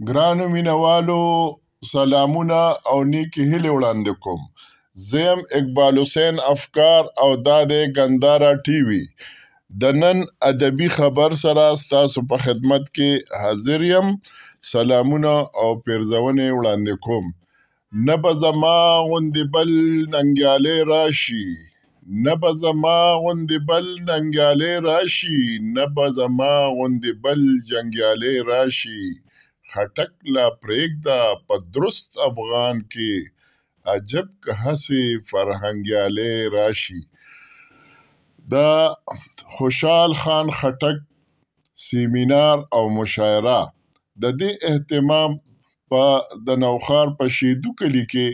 ګرانو مینوالو سلامونه او نیکی هیلې وړاندې کوم. زه یم اقبال حسین افکار او دا دی ګنداره ټي وي. د نن ادبي خبر سره ستاسو په خدمت کې حاضر یم. سلامونه او پیرزونې وړاندې کوم. نه به زما غوندې بل ننګیالی راشي، نه به زما غوندې بل ننګیالی راشي، نه به زما غوندې بل جنګیالی راشي. خټک لا پرېږده په درست افغان کې، عجب که هسې فرهنګیالی راشي. د خوشحال خان خټک سیمینار او مشاعره د دې اهتمام په د نوښار په شیدو کلي کې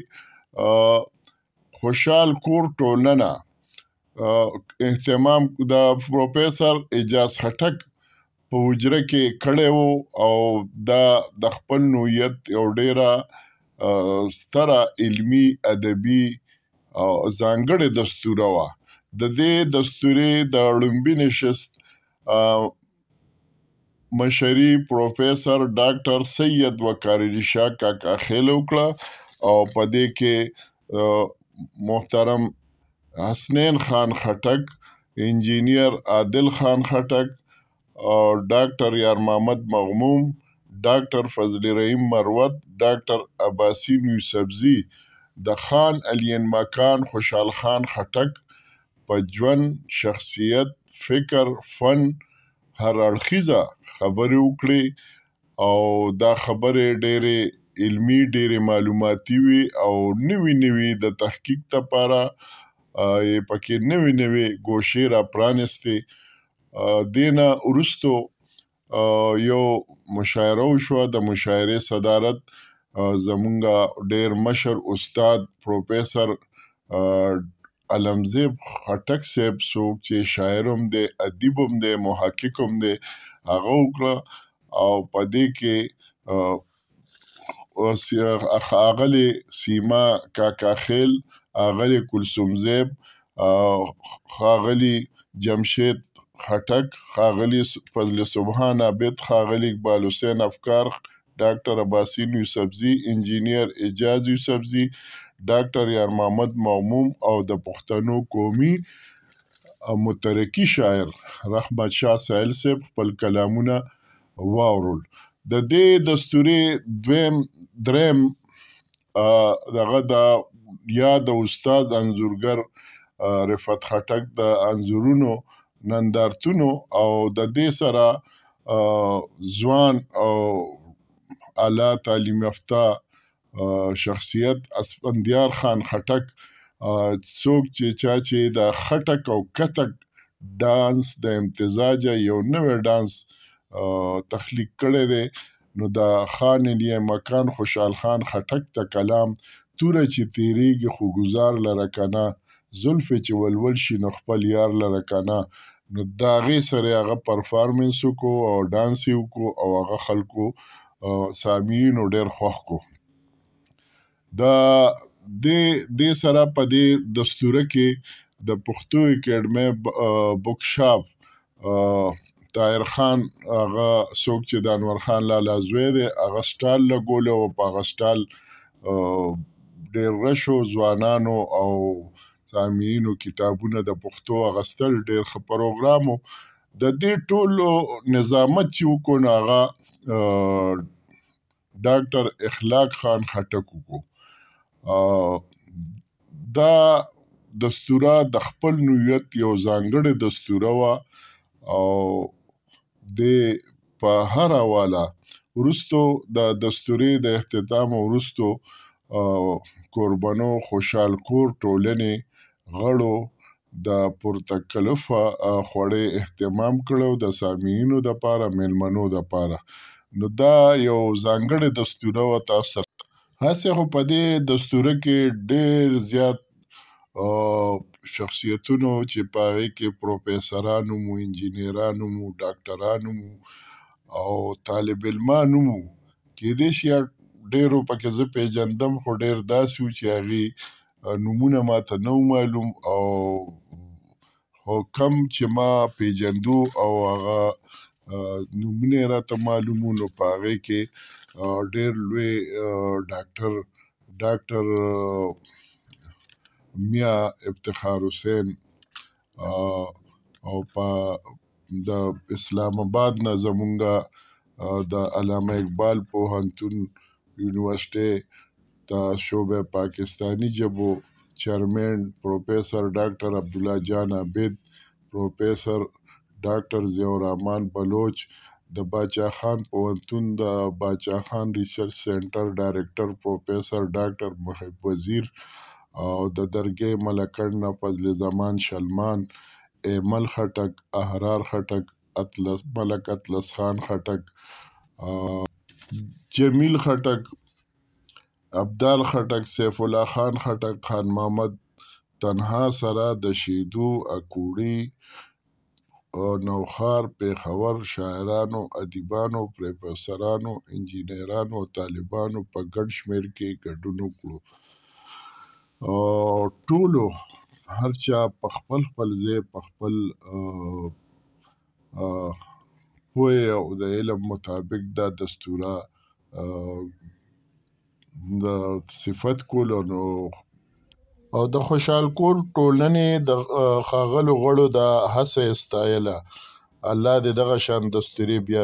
خوشحال کور ټولنه اهتمام د پروفیسر اعجاز خټک په حجره کې کړی وو او دا د خپل نوعیت یو ډیره ستره علمي ادبي ځانګړې دستوره وه. د دې دستورې د لومبي نشست مشري پروفیسر ډاکټر سید وقار شاه کاکا خیل وکړه او په دې کې محترم حسنین خان خټک، انجینیر عادل خان خټک، ډاکټر یار محمد مغموم، ډاکټر فضل رحیم مروت، ډاکټر عباسین یوسفزي د خان علین مکان خوشحال خان خټک په ژوند، شخصیت، فکر، فن هر اړخیزه خبرې وکړي او دا خبرې ډېرې علمي، ډېرې معلوماتي وي او نوي د تحقیق لپاره پکې نوي ګوشې را پرانستې. دینا وروستو یو مشاعره وشوه. د مشاعرې صدارت زمونږ ډېر مشر استاد پروفیسر علمزیب خټک صاحب، څوک چې شاعر هم دی، ادیب هم دی، محقق هم دی، هغه وکړه او په دې کې ښاغلې سیما کاکا خیل، ښاغلې کلثوم زیب، ښاغلي جمشید خټک، ښاغلي فضل سبحان عابد، ښاغلي اقبال حسین افکار، ډاکټر عباسین یوسفزي، انجینیر اعجاز یوسفزي، ډاکټر یار محمد مغموم او د پښتنو قومي مترقي شاعر رحمت شاه سایل صاحب خپل کلامونه واورول. د دې دستورې دریم دغه د یا د استاد انځورګر رفعت خټک د انځورونو نندارتونو او د دې سره ځوان او اعلی تعلیم یافته شخصیت اسفندیار خان خټک، څوک چې د خټک او کتک ډانس د امتزاجه یو نوی ډانس تخلیق کړی دی. نو د خان علین مکان خوشحال خان خټک د کلام توره چې تیریږي خو ګزار لره کنه، زلفې چې ولول شي نو خپل یار لره کنه، نو د هغې سره هغه پرفارمنس وکړو او ډانس یې وکړو او هغه خلکو سامعینو ډېر خوښ کړو. د دې سره په دې دستوره کې د پښتو اکیډمۍ بک شاپ طاهر خان، هغه څوک چې د انور خان لالا زوی دی، هغه سټال لګولی او په هغه سټال ډېر رشو ځوانانو او سامعینو کتابونه د پښتو اخیستل، ډېر ښه پروګرام و. د دې ټولو نظامت چې وکړو نو هغه ډاکټر اخلاق خان خټک وکړو. دا دستوره د خپل نوعیت یو ځانګړې دستوره وه او د په هر حواله وروستو د دستورې د اختتام وروستو کوربنو خوشحال کور ټولنې غړو د پرتکلفه خوړې اهتمام کړو د سامعینو دپاره، میلمنو دپاره. نو دا یو ځانګړې دستوره وه. تاسو هسې خو په دې دستوره کې ډېر زیات شخصیتونو چې په هغې کې پروفیسرانو مو، انجینیرانو مو، ډاکټرانو مو او طالب علمانو مو، کیدای شي ډېرو پکې زه پیژندم خو ډېر داسې وو چې هغې نومونه ماته نه وو معلوم او خو کم چې ما پیژندو او هغه نومونه یې راته معلوم وو، نو په هغې کې ډېر لوی ډاکټر میا افتخار حسین او په د اسلام آباد نه زمونږه د علامه اقبال پوهنتون یونیورسټۍ د شعبه پاکستانی ژبو چیرمن پروفیسر ډاکټر عبدالله جان عابد، پروفیسر ډاکټر ضیاء الرحمن بلوچ، د باچا خان پوهنتون د باچا خان ریسرچ سینټر ډایرکټر پروفیسر ډاکټر محب وزیر او د درګۍ ملکړ نه فضل زمان شلمان، ایمل خټک، احرار خټک، ملک اطلس خان خټک، جمیل خټک، ابدال خټک، سیف الله خان خټک، خان محمد تنها سره د شیدو، اکوړي، نوښار، پېښور شاعرانو، ادیبانو، پروفیسرانو، انجینرانو او طالبانو په ګڼ شمېر کې ګډون وکړو. ټولو هر چا په خپل ځای په خپل پوهې او د علم مطابق دا دستوره د صفت کولو او د خوشحال کور ټولنې د ښاغلو غړو د هڅه یې ستایله. الله دې دغه شان دستورې بیا